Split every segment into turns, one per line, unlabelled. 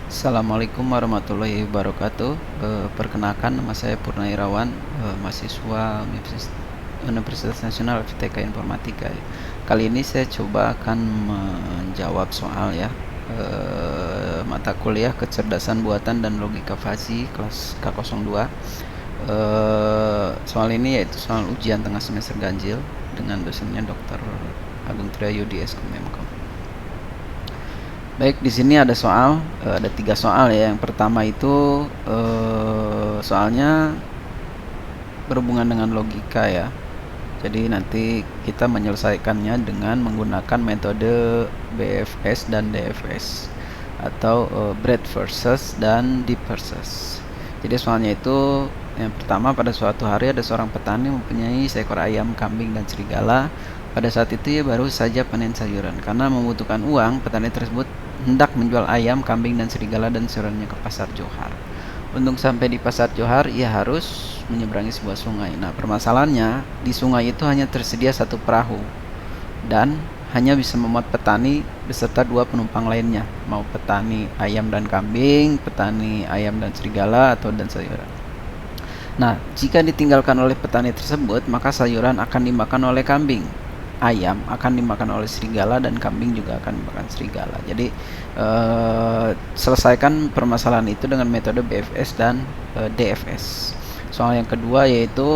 Assalamualaikum warahmatullahi wabarakatuh. Perkenalkan, nama saya Purna Irawan, mahasiswa Universitas Nasional FTK Informatika. Kali ini saya coba akan menjawab soal ya, mata kuliah kecerdasan buatan dan logika fasi kelas K02. Soal ini yaitu soal ujian tengah semester ganjil dengan dosennya Dr. Agung Triyayudi SKMM. Baik, di sini ada soal, ada 3 soal ya. Yang pertama itu soalnya berhubungan dengan logika ya. Jadi nanti kita menyelesaikannya dengan menggunakan metode BFS dan DFS atau breadth versus dan deep versus. Jadi soalnya itu yang pertama, pada suatu hari ada seorang petani mempunyai seekor ayam, kambing, dan serigala. Pada saat itu ia baru saja panen sayuran. Karena membutuhkan uang, petani tersebut hendak menjual ayam, kambing, dan serigala dan sayurannya ke pasar Johar. Untuk sampai di pasar Johar, ia harus menyeberangi sebuah sungai. Nah, permasalahannya di sungai itu hanya tersedia satu perahu dan hanya bisa memuat petani beserta 2 penumpang lainnya, mau petani ayam dan kambing, petani ayam dan serigala, atau dan sayuran. Nah, jika ditinggalkan oleh petani tersebut, maka sayuran akan dimakan oleh kambing, ayam akan dimakan oleh serigala, dan kambing juga akan dimakan serigala. Jadi selesaikan permasalahan itu dengan metode BFS dan DFS. Soal yang kedua yaitu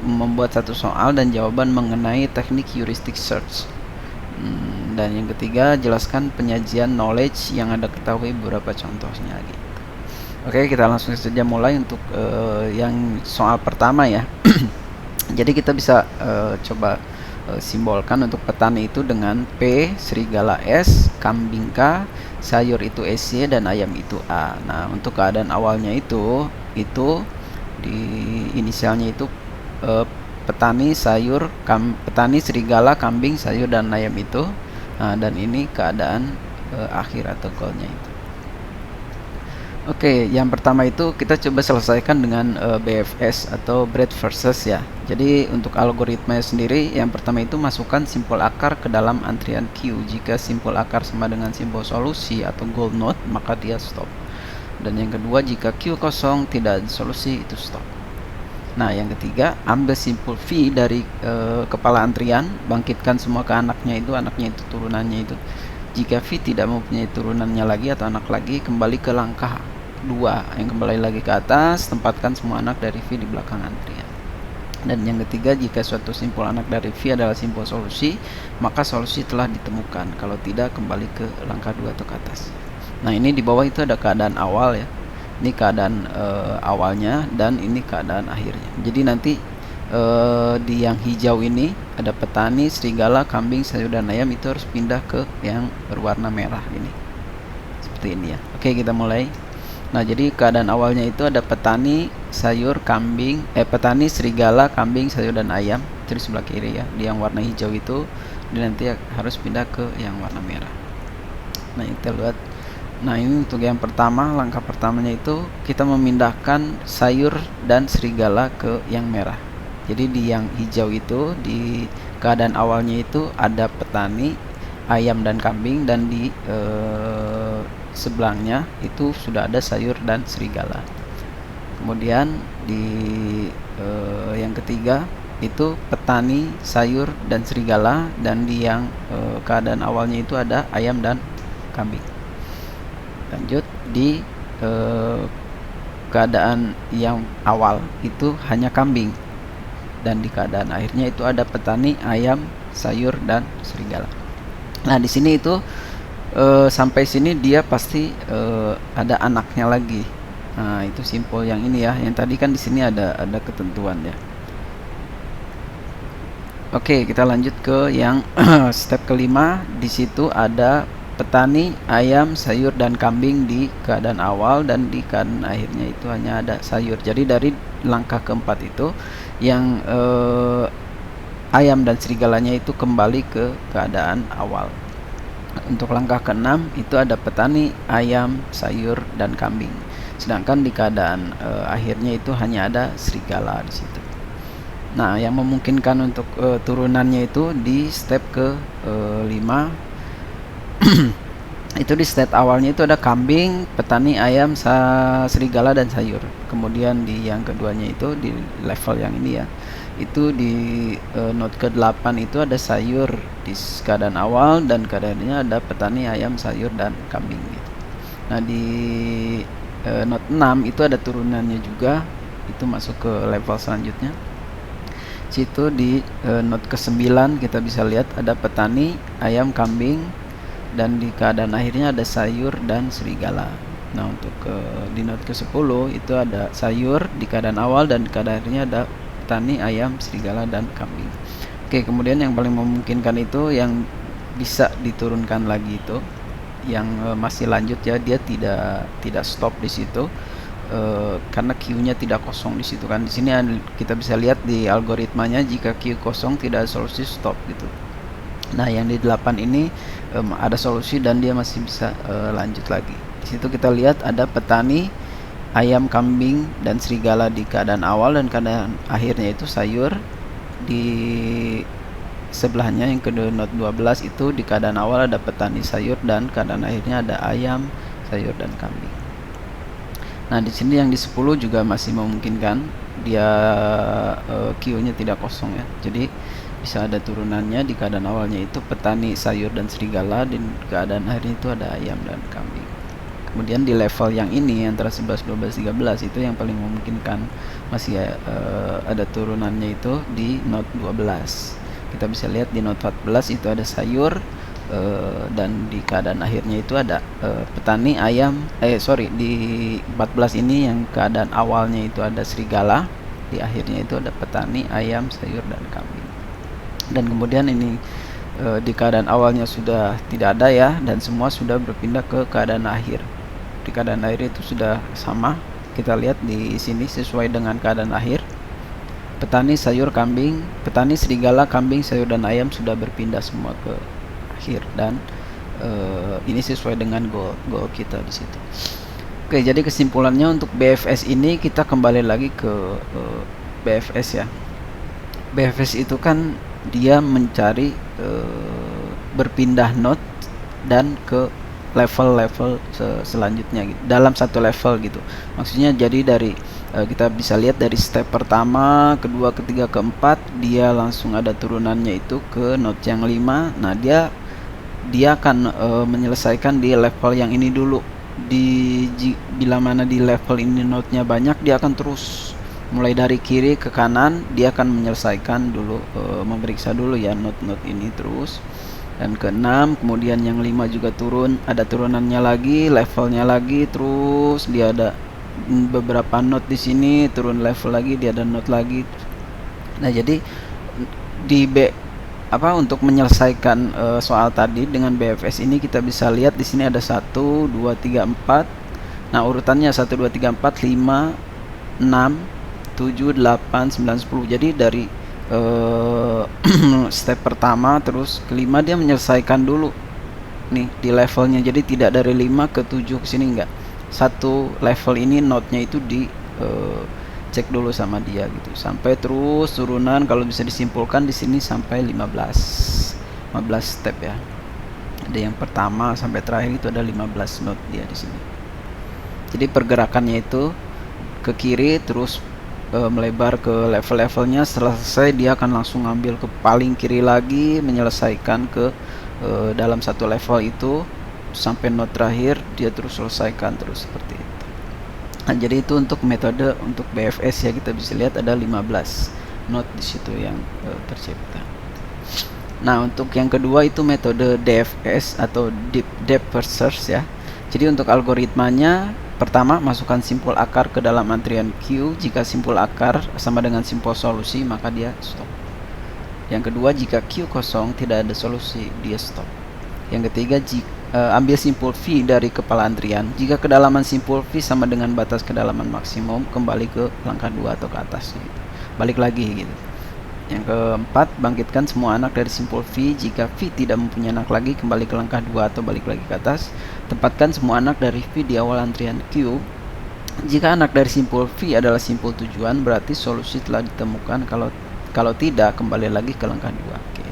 membuat satu soal dan jawaban mengenai teknik heuristic search. Dan yang ketiga, jelaskan penyajian knowledge yang Anda ketahui, beberapa contohnya gitu. Oke, kita langsung saja mulai untuk yang soal pertama ya. Jadi kita bisa coba simbolkan untuk petani itu dengan P, serigala S, kambing K, sayur itu SY, dan ayam itu A. Nah, untuk keadaan awalnya itu di inisialnya itu petani serigala, kambing, sayur, dan ayam itu. Nah, dan ini keadaan akhir atau goalnya itu. Oke, yang pertama itu kita coba selesaikan dengan BFS atau breadth versus ya. Jadi untuk algoritma sendiri, yang pertama itu masukkan simpul akar ke dalam antrian Q. Jika simpul akar sama dengan simbol solusi atau goal node, maka dia stop. Dan yang kedua, jika Q kosong tidak ada solusi, itu stop. Nah, yang ketiga, ambil simpul V dari kepala antrian, bangkitkan semua ke anaknya itu turunannya itu. Jika V tidak mempunyai turunannya lagi atau anak lagi, kembali ke langkah 2 yang kembali lagi ke atas, tempatkan semua anak dari V di belakang antrian. Dan yang ketiga, jika suatu simpul anak dari V adalah simpul solusi, maka solusi telah ditemukan. Kalau tidak, kembali ke langkah 2 atau ke atas. Nah, ini di bawah itu ada keadaan awal ya. Ini keadaan awalnya dan ini keadaan akhirnya. Jadi nanti di yang hijau ini ada petani, serigala, kambing, sayur, dan ayam, itu harus pindah ke yang berwarna merah ini. Seperti ini ya. Oke, kita mulai. Nah, jadi keadaan awalnya itu ada petani, petani, serigala, kambing, sayur, dan ayam. Itu di sebelah kiri ya. Di yang warna hijau itu, dan nanti harus pindah ke yang warna merah. Nah, kita lihat. Nah, ini untuk yang pertama, langkah pertamanya itu kita memindahkan sayur dan serigala ke yang merah. Jadi di yang hijau itu, di keadaan awalnya itu ada petani, ayam, dan kambing, dan di sebelahnya itu sudah ada sayur dan serigala. Kemudian di yang ketiga itu petani, sayur, dan serigala, dan di yang keadaan awalnya itu ada ayam dan kambing. Lanjut, di keadaan yang awal itu hanya kambing, dan di keadaan akhirnya itu ada petani, ayam, sayur, dan serigala. Nah, di sini itu sampai sini dia pasti ada anaknya lagi. Nah, itu simpul yang ini ya. Yang tadi kan di sini ada ketentuan ya. Oke, kita lanjut ke yang step kelima. Di situ ada petani, ayam, sayur, dan kambing di keadaan awal, dan di keadaan akhirnya itu hanya ada sayur. Jadi dari langkah keempat itu yang ayam dan serigalanya itu kembali ke keadaan awal. Untuk langkah keenam itu ada petani, ayam, sayur, dan kambing. Sedangkan di keadaan akhirnya itu hanya ada serigala di situ. Nah, yang memungkinkan untuk turunannya itu di step ke 5 Itu di state awalnya itu ada kambing, petani, ayam, serigala dan sayur. Kemudian di yang keduanya itu di level yang ini ya, itu di node ke-8 itu ada sayur di keadaan awal, dan keadaannya ada petani, ayam, sayur dan kambing gitu. Nah di node 6 itu ada turunannya juga, itu masuk ke level selanjutnya. Situ di node ke-9 kita bisa lihat ada petani, ayam, kambing, dan di keadaan akhirnya ada sayur dan serigala. Nah untuk di node ke-10 itu ada sayur di keadaan awal, dan di keadaan akhirnya ada petani, ayam, serigala dan kambing. Oke, kemudian yang paling memungkinkan itu yang bisa diturunkan lagi itu yang masih lanjut ya, dia tidak stop di situ karena queue-nya tidak kosong di situ kan. Di sini kita bisa lihat di algoritmanya, jika queue kosong tidak ada solusi stop gitu. Nah yang di 8 ini ada solusi dan dia masih bisa lanjut lagi. Di situ kita lihat ada petani, ayam, kambing dan serigala di keadaan awal, dan keadaan akhirnya itu sayur. Di sebelahnya yang ke node 12 itu di keadaan awal ada petani, sayur, dan keadaan akhirnya ada ayam, sayur dan kambing. Nah di sini yang di 10 juga masih memungkinkan, dia queue-nya tidak kosong ya. Jadi bisa ada turunannya, di keadaan awalnya itu petani, sayur dan serigala, dan keadaan akhirnya itu ada ayam dan kambing. Kemudian di level yang ini antara 11, 12, 13 itu yang paling memungkinkan, masih ada turunannya itu di node 12. Kita bisa lihat di node 14 itu ada sayur, dan di keadaan akhirnya itu ada petani, ayam, di 14 ini yang keadaan awalnya itu ada serigala, di akhirnya itu ada petani, ayam, sayur dan kambing. Dan kemudian ini di keadaan awalnya sudah tidak ada ya, dan semua sudah berpindah ke keadaan akhir. Di keadaan akhir itu sudah sama, kita lihat di sini sesuai dengan keadaan akhir. Petani, sayur, kambing, petani, serigala, kambing, sayur dan ayam sudah berpindah semua ke akhir, dan ini sesuai dengan goal kita di situ. Oke, jadi kesimpulannya untuk BFS ini kita kembali lagi ke BFS ya. BFS itu kan dia mencari berpindah node dan ke level-level selanjutnya gitu, dalam satu level gitu. Maksudnya jadi dari kita bisa lihat dari step pertama, kedua, ketiga, keempat, dia langsung ada turunannya itu ke node yang 5. Nah dia akan menyelesaikan di level yang ini dulu. Bila mana di level ini node-nya banyak, dia akan terus mulai dari kiri ke kanan, dia akan menyelesaikan dulu, memeriksa dulu ya node-node ini terus. Dan ke-6, kemudian yang 5 juga turun, ada turunannya lagi, levelnya lagi, terus dia ada beberapa node di sini, turun level lagi, dia ada node lagi. Nah jadi di untuk menyelesaikan soal tadi dengan BFS ini, kita bisa lihat di sini ada 1, 2, 3, 4. Nah urutannya 1, 2, 3, 4, 5, 6, 7, 8, 9, 10. Jadi dari step pertama terus kelima dia menyelesaikan dulu nih di levelnya. Jadi tidak dari 5 ke 7 ke sini, enggak. Satu level ini node-nya itu di cek dulu sama dia gitu, sampai terus turunan. Kalau bisa disimpulkan di sini sampai 15 step ya. Ada yang pertama sampai terakhir itu ada 15 node dia di sini. Jadi pergerakannya itu ke kiri terus melebar ke level-levelnya. Setelah selesai dia akan langsung ngambil ke paling kiri lagi, menyelesaikan ke dalam satu level itu sampai node terakhir, dia terus selesaikan terus seperti itu. Nah, jadi itu untuk metode untuk BFS ya, kita bisa lihat ada 15 node di situ yang tercipta. Nah, untuk yang kedua itu metode DFS atau Deep Depth First Search ya. Jadi untuk algoritmanya, pertama masukkan simpul akar ke dalam antrian queue. Jika simpul akar sama dengan simpul solusi, maka dia stop. Yang kedua, jika queue kosong tidak ada solusi, dia stop. Yang ketiga, ambil simpul V dari kepala antrian. Jika kedalaman simpul V sama dengan batas kedalaman maksimum, kembali ke langkah 2 atau ke atas gitu. Balik lagi gitu. Yang keempat, bangkitkan semua anak dari simpul V. Jika V tidak mempunyai anak lagi, kembali ke langkah 2 atau balik lagi ke atas. Tempatkan semua anak dari V di awal antrian Q. Jika anak dari simpul V adalah simpul tujuan, berarti solusi telah ditemukan. Kalau tidak, kembali lagi ke langkah 2. Oke.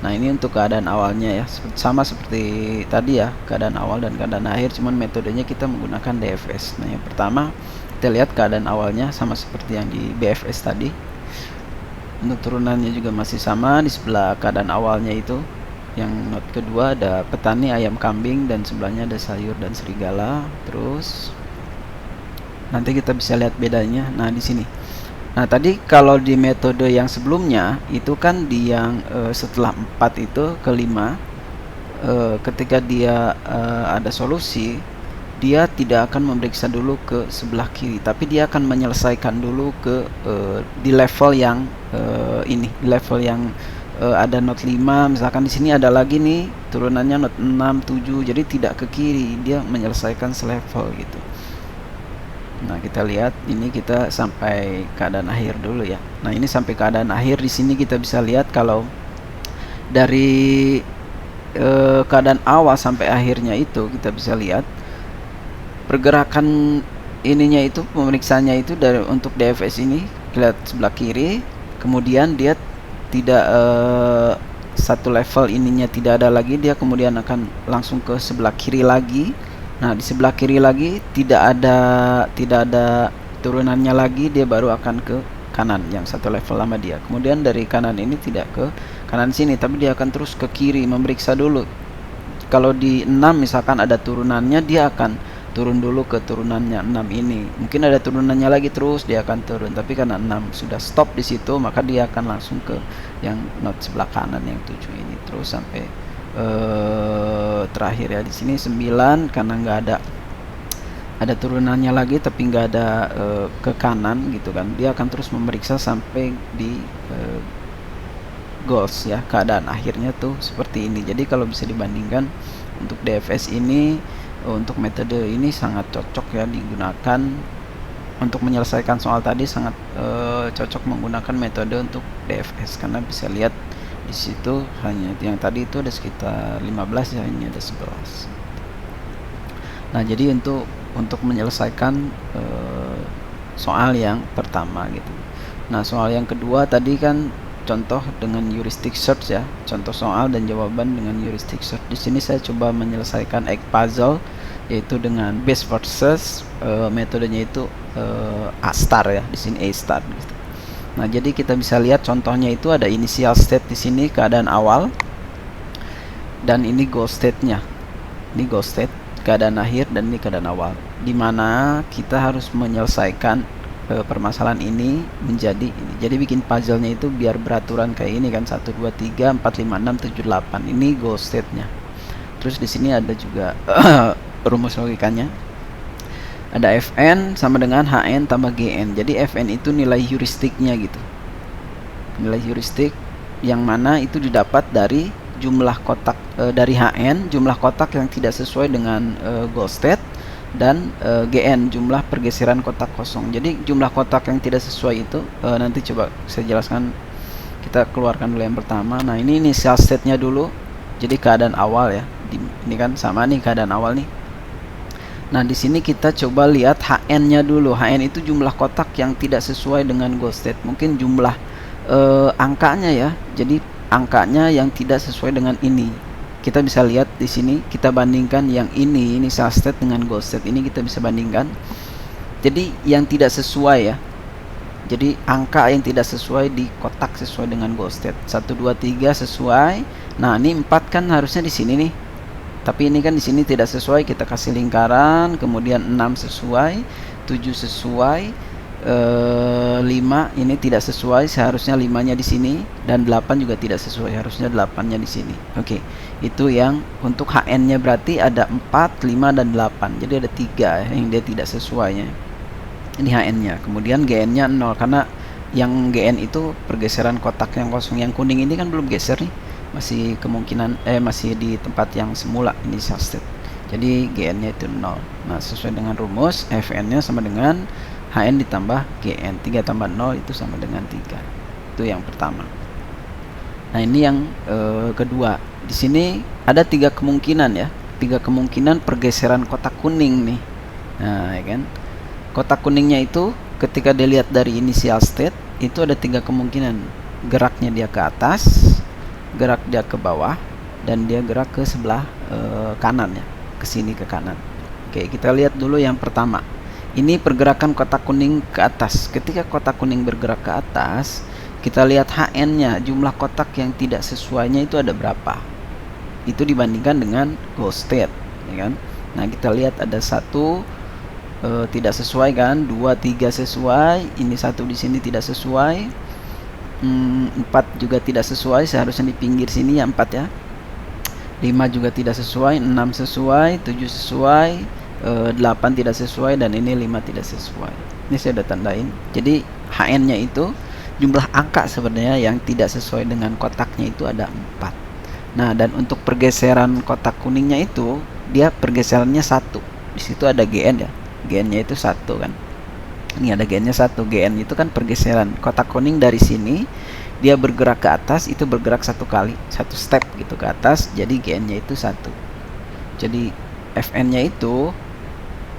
Nah, ini untuk keadaan awalnya ya, sama seperti tadi ya, keadaan awal dan keadaan akhir, cuman metodenya kita menggunakan DFS. Nah, yang pertama kita lihat keadaan awalnya sama seperti yang di BFS tadi. Untuk turunannya juga masih sama, di sebelah keadaan awalnya itu yang not kedua ada petani ayam kambing dan sebelahnya ada sayur dan serigala. Terus nanti kita bisa lihat bedanya. Nah, di sini. Nah, tadi kalau di metode yang sebelumnya itu kan di yang setelah 4 itu ke 5, ketika dia ada solusi, dia tidak akan memeriksa dulu ke sebelah kiri, tapi dia akan menyelesaikan dulu ke di level yang ini, di level yang ada not 5. Misalkan di sini ada lagi nih turunannya not 6, 7, jadi tidak ke kiri, dia menyelesaikan selevel gitu. Nah, kita lihat ini kita sampai keadaan akhir dulu ya. Nah, ini sampai keadaan akhir. Di sini kita bisa lihat kalau dari keadaan awal sampai akhirnya itu kita bisa lihat pergerakan ininya itu, pemeriksanya itu dari untuk DFS ini lihat sebelah kiri, kemudian dia tidak satu level ininya tidak ada lagi, dia kemudian akan langsung ke sebelah kiri lagi. Nah, di sebelah kiri lagi tidak ada turunannya lagi, dia baru akan ke kanan yang satu level sama dia. Kemudian dari kanan ini tidak ke kanan sini, tapi dia akan terus ke kiri, memeriksa dulu. Kalau di 6 misalkan ada turunannya, dia akan turun dulu ke turunannya 6 ini. Mungkin ada turunannya lagi, terus dia akan turun. Tapi karena 6 sudah stop di situ, maka dia akan langsung ke yang not sebelah kanan yang 7 ini terus sampai terakhir ya. Di sini 9 karena nggak ada turunannya lagi, tapi nggak ada ke kanan gitu kan, dia akan terus memeriksa sampai di goals ya, keadaan akhirnya tuh seperti ini. Jadi kalau bisa dibandingkan untuk DFS ini, untuk metode ini sangat cocok ya digunakan untuk menyelesaikan soal tadi, sangat cocok menggunakan metode untuk DFS karena bisa lihat di situ hanya yang tadi itu ada sekitar 15 ya, ini ada 11. Nah, jadi untuk menyelesaikan soal yang pertama gitu. Nah, soal yang kedua tadi kan contoh dengan heuristic search ya, contoh soal dan jawaban dengan heuristic search. Di sini saya coba menyelesaikan egg puzzle, yaitu dengan base versus metodenya itu A star ya, di sini A star gitu. Nah, jadi kita bisa lihat contohnya itu ada initial state di sini, keadaan awal, dan ini goal state-nya. Ini goal state, keadaan akhir, dan ini keadaan awal. Dimana kita harus menyelesaikan permasalahan ini menjadi ini. Jadi bikin puzzle-nya itu biar beraturan kayak ini kan, 1 2 3 4 5 6 7 8. Ini goal state-nya. Terus di sini ada juga rumus logikanya. Ada Fn sama dengan Hn tambah Gn. Jadi Fn itu nilai heuristiknya gitu. Nilai heuristik yang mana itu didapat dari jumlah kotak dari Hn, jumlah kotak yang tidak sesuai dengan goal state, dan Gn, jumlah pergeseran kotak kosong. Jadi jumlah kotak yang tidak sesuai itu nanti coba saya jelaskan. Kita keluarkan dulu yang pertama. Nah, ini initial state-nya dulu. Jadi keadaan awal ya. Ini kan sama nih keadaan awal nih. Nah, di sini kita coba lihat Hn-nya dulu. Hn itu jumlah kotak yang tidak sesuai dengan goal state. Mungkin jumlah angkanya ya. Jadi angkanya yang tidak sesuai dengan ini. Kita bisa lihat di sini, kita bandingkan yang ini initial state dengan goal state. Ini kita bisa bandingkan. Jadi yang tidak sesuai ya. Jadi angka yang tidak sesuai di kotak sesuai dengan goal state. 1 2 3 sesuai. Nah, ini 4 kan harusnya di sini nih. Tapi ini kan di sini tidak sesuai, kita kasih lingkaran, kemudian 6 sesuai, 7 sesuai, 5 ini tidak sesuai, seharusnya 5-nya di sini, dan 8 juga tidak sesuai, harusnya 8-nya di sini. Oke, itu yang untuk Hn-nya berarti ada 4, 5 dan 8. Jadi ada 3 yang dia tidak sesuainya. Ini Hn-nya. Kemudian Gn-nya 0 karena yang Gn itu pergeseran kotak yang kosong. Yang kuning ini kan belum geser nih. Masih kemungkinan masih di tempat yang semula initial state. Jadi Gn-nya itu 0. Nah, sesuai dengan rumus Fn-nya sama dengan Hn ditambah Gn. 3 tambah 0 itu sama dengan 3. Itu yang pertama. Nah, ini yang kedua. Di sini ada 3 kemungkinan ya. 3 kemungkinan pergeseran kotak kuning nih. Nah, ya kan? Kotak kuningnya itu ketika dilihat dari initial state itu ada 3 kemungkinan. Geraknya dia ke atas, gerak dia ke bawah, dan dia gerak ke sebelah kanan ya, ke sini ke kanan. Oke, kita lihat dulu yang pertama. Ini pergerakan kotak kuning ke atas. Ketika kotak kuning bergerak ke atas, kita lihat HN-nya, jumlah kotak yang tidak sesuainya itu ada berapa. Itu dibandingkan dengan goal state, ya kan? Nah, kita lihat ada satu tidak sesuai kan, 2, 3 sesuai, ini satu di sini tidak sesuai, 4 juga tidak sesuai, seharusnya di pinggir sini ya 4 ya. 5 juga tidak sesuai, 6 sesuai, 7 sesuai, 8 tidak sesuai, dan ini 5 tidak sesuai. Ini saya udah tandain. Jadi HN-nya itu jumlah angka sebenarnya yang tidak sesuai dengan kotaknya itu ada 4. Nah, dan untuk pergeseran kotak kuningnya itu dia pergeserannya 1. Di situ ada GN ya. GN-nya itu 1 kan. Ini ada GN-nya 1. GN itu kan pergeseran kotak kuning dari sini dia bergerak ke atas, itu bergerak satu kali, satu step gitu ke atas, jadi GN-nya itu 1. Jadi FN-nya itu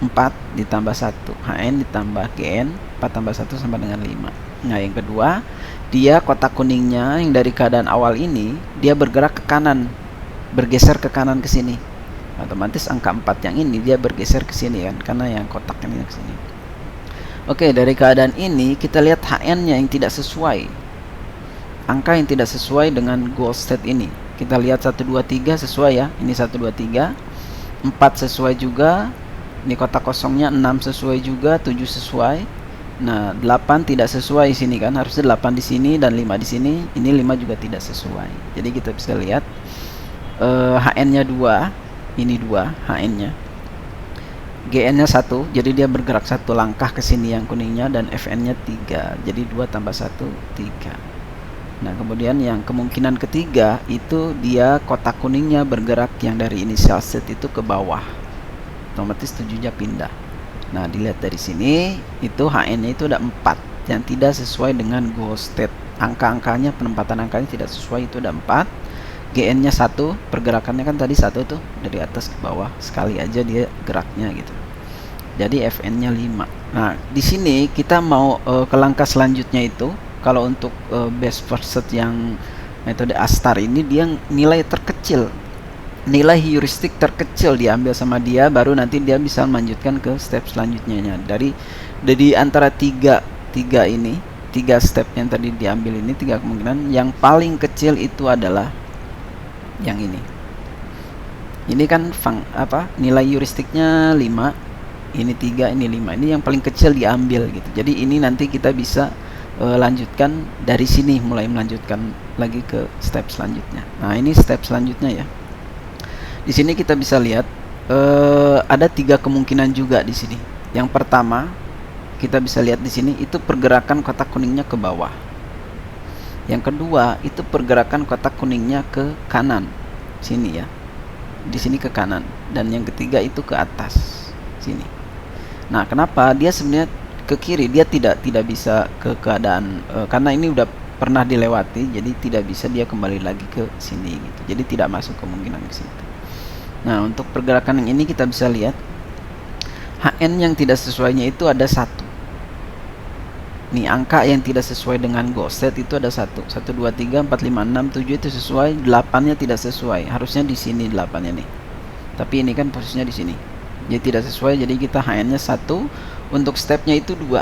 4 ditambah 1, HN ditambah GN, 4 tambah 1 sama dengan 5. Nah, yang kedua, dia kotak kuningnya yang dari keadaan awal ini dia bergerak ke kanan, bergeser ke kanan ke sini. Otomatis angka 4 yang ini dia bergeser ke sini kan, karena yang kotak ini ke sini. Oke, dari keadaan ini kita lihat HN-nya yang tidak sesuai. Angka yang tidak sesuai dengan goal state ini. Kita lihat 1 2 3 sesuai ya. Ini 1 2 3. 4 sesuai juga. Ini kotak kosongnya. 6 sesuai juga, 7 sesuai. Nah, 8 tidak sesuai di sini kan. Harusnya 8 di sini dan 5 di sini. Ini 5 juga tidak sesuai. Jadi kita bisa lihat HN-nya 2. Ini 2 HN-nya. GN-nya 1, jadi dia bergerak satu langkah ke sini yang kuningnya, dan FN-nya 3. Jadi 2 tambah 1 3. Nah, kemudian yang kemungkinan ketiga itu dia kotak kuningnya bergerak yang dari initial state itu ke bawah. Otomatis 7-nya pindah. Nah, dilihat dari sini itu HN-nya itu ada 4 yang tidak sesuai dengan goal state. Angka-angkanya, penempatan angkanya tidak sesuai, itu ada 4. GN-nya 1, pergerakannya kan tadi 1 tuh, dari atas ke bawah sekali aja dia geraknya gitu. Jadi FN-nya 5. Nah, di sini kita mau ke langkah selanjutnya itu. Kalau untuk best first set yang metode Astar ini, dia nilai terkecil, nilai heuristik terkecil diambil sama dia, baru nanti dia bisa melanjutkan ke step selanjutnya. Dari antara tiga ini, 3 step yang tadi diambil ini, 3 kemungkinan, yang paling kecil itu adalah yang ini. Ini kan nilai heuristiknya 5, ini 3, ini 5. Ini yang paling kecil diambil gitu. Jadi ini nanti kita bisa lanjutkan dari sini, mulai melanjutkan lagi ke step selanjutnya. Nah, ini step selanjutnya ya. Di sini kita bisa lihat ada 3 kemungkinan juga di sini. Yang pertama, kita bisa lihat di sini itu pergerakan kotak kuningnya ke bawah. Yang kedua, itu pergerakan kotak kuningnya ke kanan sini ya. Di sini ke kanan, dan yang ketiga itu ke atas sini. Nah, kenapa dia sebenarnya ke kiri? Dia tidak bisa ke keadaan karena ini udah pernah dilewati, jadi tidak bisa dia kembali lagi ke sini gitu. Jadi tidak masuk kemungkinan ke situ. Nah, untuk pergerakan yang ini kita bisa lihat HN yang tidak sesuainya itu ada 1. Nih, angka yang tidak sesuai dengan goal state itu ada 1. 1 2 3 4 5 6 7 itu sesuai, 8-nya tidak sesuai. Harusnya di sini 8-nya nih. Tapi ini kan posisinya di sini. Jadi tidak sesuai, jadi kita HN-nya 1. Untuk stepnya itu 2.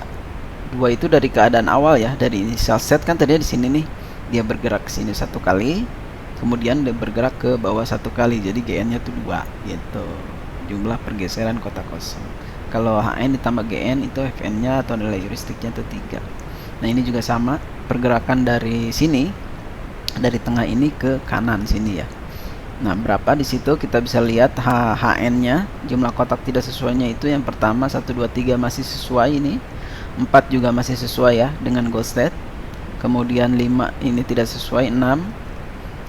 2 itu dari keadaan awal ya, dari initial set kan tadinya di sini nih. Dia bergerak ke sini 1 kali, kemudian dia bergerak ke bawah 1 kali. Jadi GN-nya tuh 2 gitu. Jumlah pergeseran kotak kosong. Kalau HN ditambah GN itu FN-nya atau nilai heuristiknya itu 3. Nah, ini juga sama, pergerakan dari sini, dari tengah ini ke kanan sini ya. Nah, berapa di situ kita bisa lihat HN-nya, jumlah kotak tidak sesuainya itu yang pertama 1 2 3 masih sesuai ini. 4 juga masih sesuai ya dengan goal state. Kemudian 5 ini tidak sesuai, 6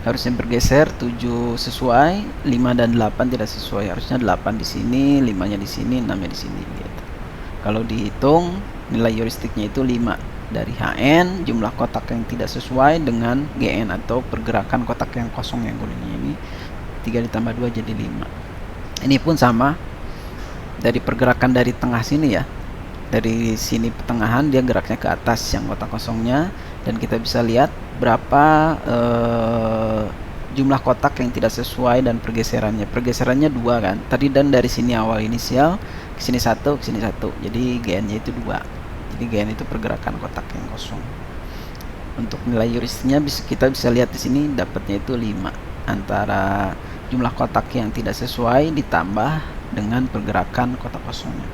harusnya bergeser, 7 sesuai, 5 dan 8 tidak sesuai. Harusnya 8 di sini, 5-nya di sini, 6-nya di sini gitu. Kalau dihitung nilai heuristiknya itu 5 dari HN, jumlah kotak yang tidak sesuai dengan GN atau pergerakan kotak yang kosong yang kuningnya ini. 3 ditambah 2 jadi 5. Ini pun sama, dari pergerakan dari tengah sini ya. Dari sini pertengahan dia geraknya ke atas yang kotak kosongnya, dan kita bisa lihat berapa jumlah kotak yang tidak sesuai dan pergeserannya. Pergeserannya 2 kan. Tadi dan dari sini awal inisial ke sini 1, ke sini 1. Jadi GN-nya itu 2. Jadi GN itu pergerakan kotak yang kosong. Untuk nilai heuristiknya kita bisa lihat di sini dapatnya itu 5 antara jumlah kotak yang tidak sesuai ditambah dengan pergerakan kotak kosongnya.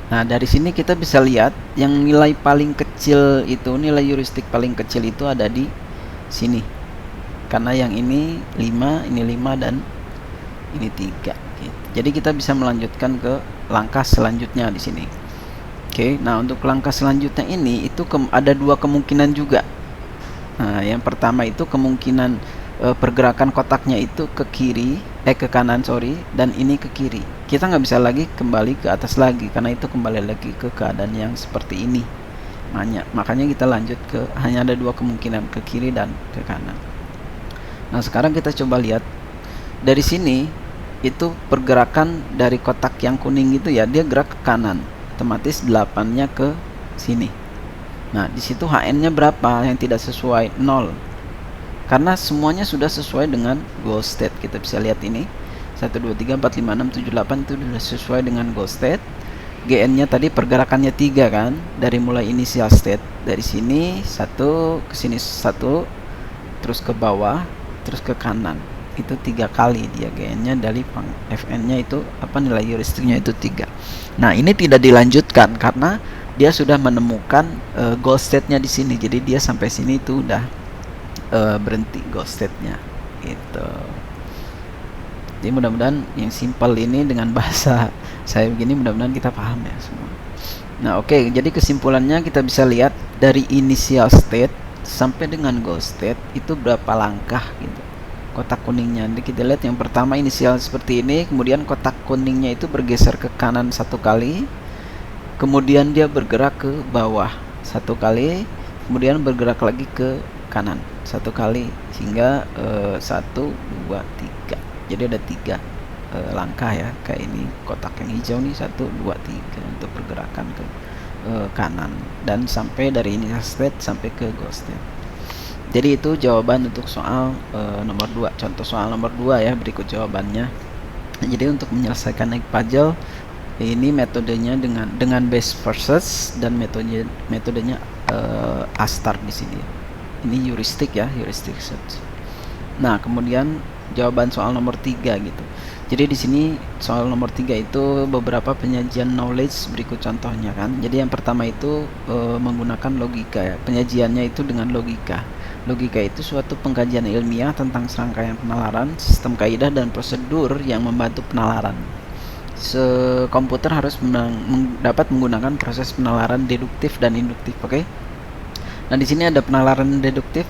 Nah, dari sini kita bisa lihat yang nilai paling kecil itu, nilai heuristik paling kecil itu ada di sini. Karena yang ini 5, ini 5 dan ini 3 gitu. Jadi kita bisa melanjutkan ke langkah selanjutnya di sini. Oke, nah untuk langkah selanjutnya ini itu ada 2 kemungkinan juga. Nah, yang pertama itu kemungkinan pergerakan kotaknya itu ke kiri, ke kanan sorry, dan ini ke kiri. Kita nggak bisa lagi kembali ke atas lagi karena itu kembali lagi ke keadaan yang seperti ini. Makanya kita lanjut ke hanya ada 2 kemungkinan, ke kiri dan ke kanan. Nah, sekarang kita coba lihat dari sini itu pergerakan dari kotak yang kuning itu ya, dia gerak ke kanan, otomatis 8-nya ke sini. Nah, di situ HN-nya berapa yang tidak sesuai? 0. Karena semuanya sudah sesuai dengan goal state. Kita bisa lihat ini 1 2 3 4 5 6 7 8 itu sudah sesuai dengan goal state. GN-nya tadi pergerakannya 3 kan, dari mulai initial state dari sini 1 ke sini 1 terus ke bawah terus ke kanan, itu 3 kali dia GN-nya, dari FN-nya itu nilai heuristiknya itu 3. Nah, ini tidak dilanjutkan karena dia sudah menemukan goal state-nya di sini. Jadi dia sampai sini itu udah berhenti goal state-nya gitu. Jadi mudah-mudahan yang simpel ini dengan bahasa saya begini mudah-mudahan kita paham ya semua. Nah, oke, jadi kesimpulannya kita bisa lihat dari initial state sampai dengan goal state itu berapa langkah gitu kotak kuningnya. Jadi kita lihat yang pertama inisial seperti ini, kemudian kotak kuningnya itu bergeser ke kanan 1 kali, kemudian dia bergerak ke bawah 1 kali, kemudian bergerak lagi ke kanan 1 kali, sehingga 1 2 3. Jadi ada 3 langkah ya, kayak ini kotak yang hijau nih 1 2 3 untuk pergerakan ke kanan, dan sampai dari initial state sampai ke goal state. Jadi itu jawaban untuk soal nomor 2. Contoh soal nomor 2 ya, berikut jawabannya. Jadi untuk menyelesaikan egg puzzle ini metodenya dengan base versus, dan metodenya A-star di sini. Ini heuristik ya, heuristic search. Nah, kemudian jawaban soal nomor 3 gitu. Jadi di sini soal nomor 3 itu beberapa penyajian knowledge, berikut contohnya kan. Jadi yang pertama itu menggunakan logika ya. Penyajiannya itu dengan logika. Logika itu suatu pengkajian ilmiah tentang serangkaian penalaran, sistem kaidah dan prosedur yang membantu penalaran. Komputer harus dapat menggunakan proses penalaran deduktif dan induktif, oke? Nah, di sini ada penalaran deduktif,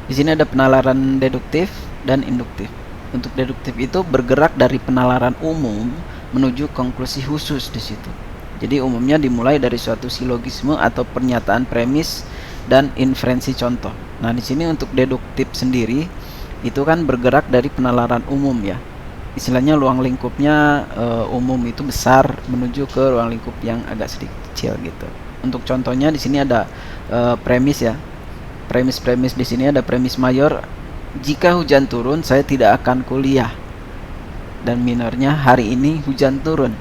Di sini ada penalaran deduktif dan induktif. Untuk deduktif itu bergerak dari penalaran umum menuju konklusi khusus di situ. Jadi umumnya dimulai dari suatu silogisme atau pernyataan premis dan inferensi contoh. Nah, di sini untuk deduktif sendiri itu kan bergerak dari penalaran umum ya. Istilahnya ruang lingkupnya umum itu besar menuju ke ruang lingkup yang agak sedikit kecil gitu. Untuk contohnya di sini ada premis ya. Premis di sini ada premis mayor, jika hujan turun saya tidak akan kuliah, dan minornya hari ini hujan turun.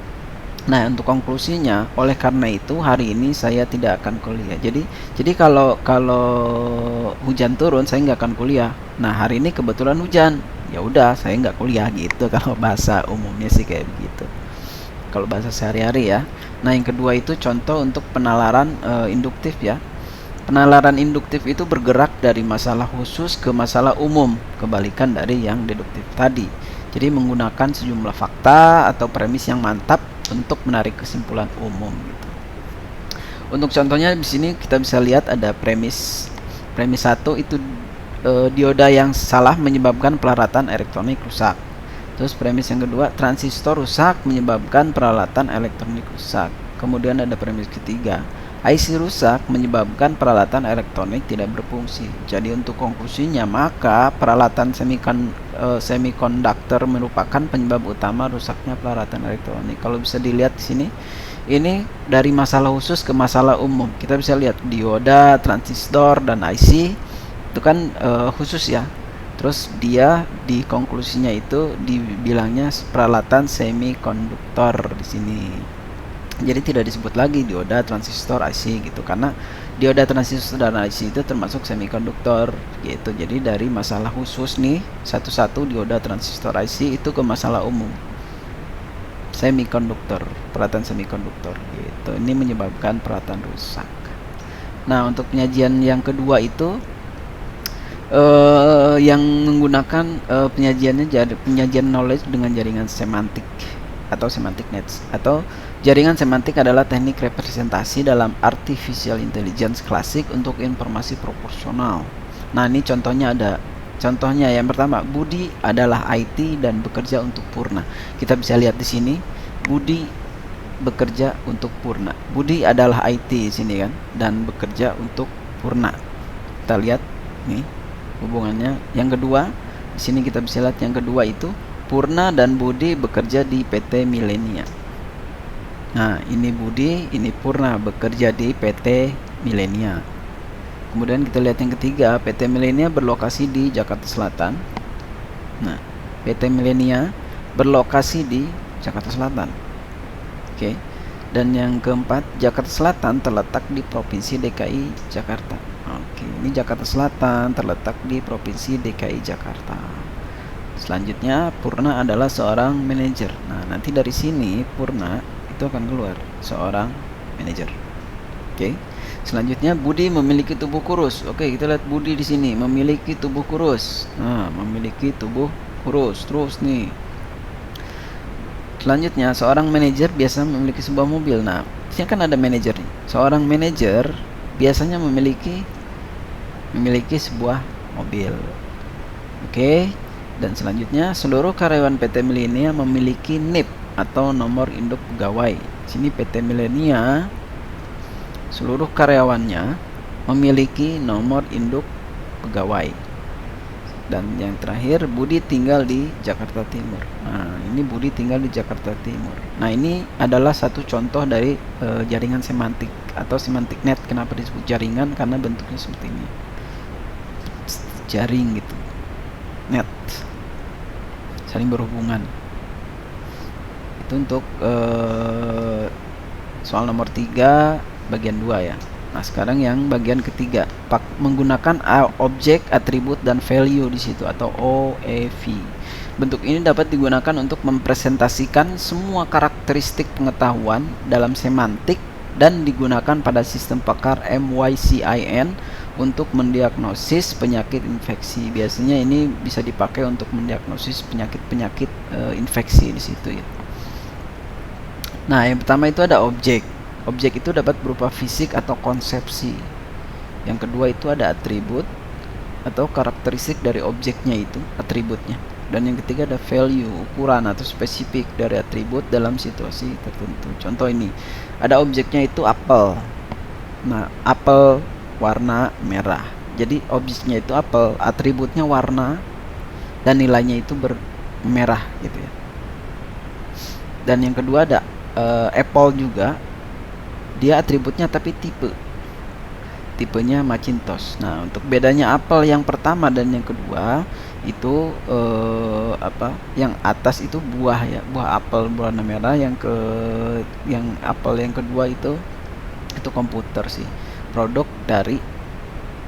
Nah, untuk konklusinya oleh karena itu hari ini saya tidak akan kuliah. Jadi kalau hujan turun saya nggak akan kuliah. Nah, hari ini kebetulan hujan, ya udah saya nggak kuliah gitu. Kalau bahasa umumnya sih kayak begitu, kalau bahasa sehari-hari ya. Nah, yang kedua itu contoh untuk penalaran induktif ya. Penalaran induktif itu bergerak dari masalah khusus ke masalah umum, kebalikan dari yang deduktif tadi. Jadi menggunakan sejumlah fakta atau premis yang mantap untuk menarik kesimpulan umum gitu. Untuk contohnya di sini kita bisa lihat ada premis 1 itu dioda yang salah menyebabkan peralatan elektronik rusak. Terus premis yang kedua, transistor rusak menyebabkan peralatan elektronik rusak. Kemudian ada premis ketiga, IC rusak menyebabkan peralatan elektronik tidak berfungsi. Jadi untuk konklusinya, maka peralatan semikonduktor merupakan penyebab utama rusaknya peralatan elektronik. Kalau bisa dilihat di sini, ini dari masalah khusus ke masalah umum. Kita bisa lihat dioda, transistor, dan IC itu kan khusus ya. Terus dia di konklusinya itu dibilangnya peralatan semikonduktor di sini. Jadi tidak disebut lagi dioda, transistor, IC gitu, karena dioda, transistor, dan IC itu termasuk semikonduktor gitu. Jadi dari masalah khusus nih satu-satu dioda, transistor, IC itu ke masalah umum semikonduktor, peralatan semikonduktor gitu. Ini menyebabkan peralatan rusak. Nah, untuk penyajian yang kedua itu yang menggunakan penyajiannya penyajian knowledge dengan jaringan semantik atau semantic nets. Atau jaringan semantik adalah teknik representasi dalam artificial intelligence klasik untuk informasi proporsional. Nah, ini contohnya ada. Contohnya yang pertama, Budi adalah IT dan bekerja untuk Purna. Kita bisa lihat di sini, Budi bekerja untuk Purna. Budi adalah IT di sini kan, dan bekerja untuk Purna. Kita lihat nih hubungannya. Yang kedua, di sini kita bisa lihat yang kedua itu Purna dan Budi bekerja di PT Milenia. Nah, ini Budi, ini Purna bekerja di PT Milenia. Kemudian kita lihat yang ketiga, PT Milenia berlokasi di Jakarta Selatan. Nah, PT Milenia berlokasi di Jakarta Selatan. Oke. Dan yang keempat, Jakarta Selatan terletak di Provinsi DKI Jakarta. Oke, ini Jakarta Selatan terletak di Provinsi DKI Jakarta. Selanjutnya, Purna adalah seorang manajer. Nah, nanti dari sini Purna itu akan keluar seorang manajer. Oke. Selanjutnya, Budi memiliki tubuh kurus. Oke, kita lihat Budi di sini memiliki tubuh kurus. Nah, memiliki tubuh kurus. Terus nih. Selanjutnya, seorang manajer biasa memiliki sebuah mobil. Nah, sini kan ada manajer nih. Seorang manajer biasanya memiliki sebuah mobil. Oke. Dan selanjutnya, seluruh karyawan PT Milenia memiliki NIP atau nomor induk pegawai. Sini PT Milenia seluruh karyawannya memiliki nomor induk pegawai. Dan yang terakhir, Budi tinggal di Jakarta Timur. Nah, ini Budi tinggal di Jakarta Timur. Nah, ini adalah satu contoh dari jaringan semantik atau semantic net. Kenapa disebut jaringan? Karena bentuknya seperti ini. Jaring gitu. Net. Saling berhubungan. Itu untuk soal nomor 3 bagian 2 ya. Nah, sekarang yang bagian ketiga, menggunakan objek, atribut, dan value di situ atau OEV. Bentuk ini dapat digunakan untuk mempresentasikan semua karakteristik pengetahuan dalam semantik dan digunakan pada sistem pakar MYCIN untuk mendiagnosis penyakit infeksi. Biasanya ini bisa dipakai untuk mendiagnosis penyakit-penyakit infeksi di situ ya. Nah, yang pertama itu ada objek. Objek itu dapat berupa fisik atau konsepsi. Yang kedua itu ada atribut atau karakteristik dari objeknya itu, atributnya. Dan yang ketiga ada value, ukuran atau spesifik dari atribut dalam situasi tertentu. Contoh ini, ada objeknya itu apel. Nah, apel warna merah. Jadi objeknya itu apel, atributnya warna, dan nilainya itu bermerah gitu ya. Dan yang kedua ada apple juga. Dia atributnya tapi tipenya Macintosh. Nah, untuk bedanya apel yang pertama dan yang kedua itu yang atas itu buah ya, buah apel berwarna merah. Yang apel yang kedua itu komputer sih, produk dari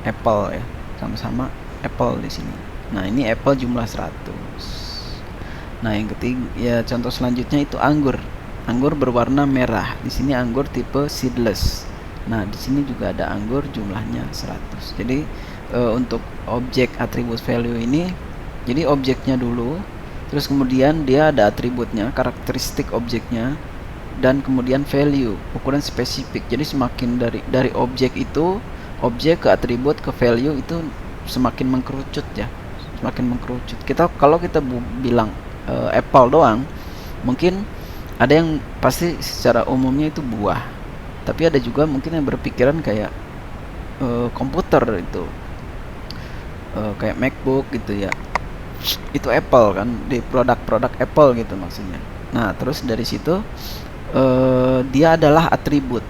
Apple ya, sama-sama Apple di sini. Nah, ini Apple jumlah 100. Nah, yang ketiga ya, contoh selanjutnya itu anggur. Anggur berwarna merah. Di sini anggur tipe seedless. Nah, di sini juga ada anggur jumlahnya 100. Jadi untuk objek, atribut, value ini, jadi objeknya dulu, terus kemudian dia ada atributnya, karakteristik objeknya, dan kemudian value, ukuran spesifik. Jadi semakin dari objek itu, objek ke atribut ke value itu semakin mengkerucut ya, semakin mengkerucut. Kalau kita bilang apple doang, mungkin ada yang pasti secara umumnya itu buah. Tapi ada juga mungkin yang berpikiran kayak komputer itu kayak MacBook gitu ya, itu Apple kan, di produk-produk Apple gitu maksudnya. Nah terus dari situ dia adalah atribut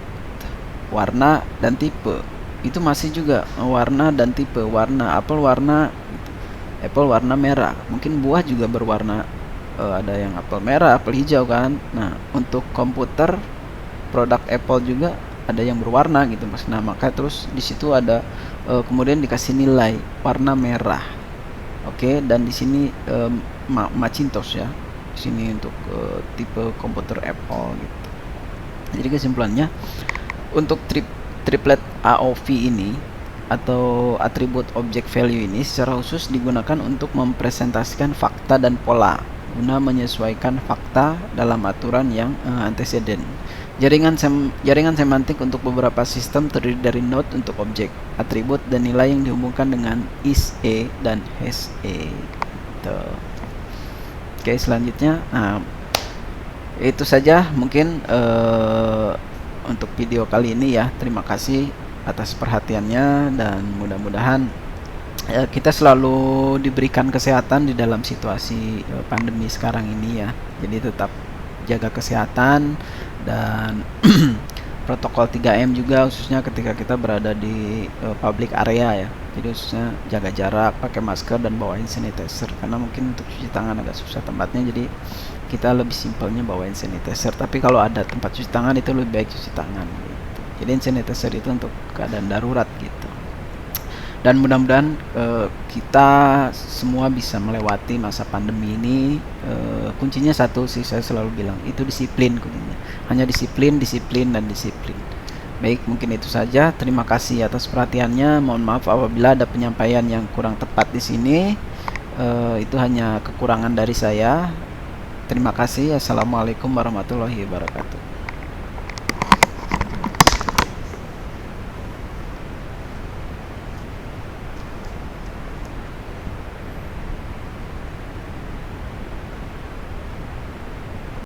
warna dan tipe. Itu masih juga warna dan tipe. Warna Apple warna merah, mungkin buah juga berwarna, ada yang apel merah, apel hijau kan. Nah untuk komputer produk Apple juga ada yang berwarna gitu mas. Nah maka terus di situ ada kemudian dikasih nilai warna merah. Oke, dan di sini Macintosh ya. Di sini untuk tipe komputer Apple gitu. Jadi kesimpulannya untuk triplet AOV ini atau atribut object value ini secara khusus digunakan untuk mempresentasikan fakta dan pola guna menyesuaikan fakta dalam aturan yang antecedent. Jaringan semantik untuk beberapa sistem terdiri dari node untuk objek, atribut, dan nilai yang dihubungkan dengan is a dan has a. Gitu. Oke, selanjutnya, itu saja mungkin untuk video kali ini ya. Terima kasih atas perhatiannya dan mudah-mudahan kita selalu diberikan kesehatan di dalam situasi pandemi sekarang ini ya. Jadi tetap jaga kesehatan dan protokol 3M juga, khususnya ketika kita berada di public area ya. Jadi khususnya jaga jarak, pakai masker, dan bawain sanitizer, karena mungkin untuk cuci tangan agak susah tempatnya, jadi kita lebih simpelnya bawain sanitizer. Tapi kalau ada tempat cuci tangan itu lebih baik cuci tangan gitu. Jadi sanitizer itu untuk keadaan darurat gitu. Dan mudah-mudahan kita semua bisa melewati masa pandemi ini. Kuncinya satu sih, saya selalu bilang, itu disiplin kuncinya. Hanya disiplin, disiplin, dan disiplin. Baik, mungkin itu saja. Terima kasih atas perhatiannya. Mohon maaf apabila ada penyampaian yang kurang tepat di sini. Itu hanya kekurangan dari saya. Terima kasih. Assalamualaikum warahmatullahi wabarakatuh.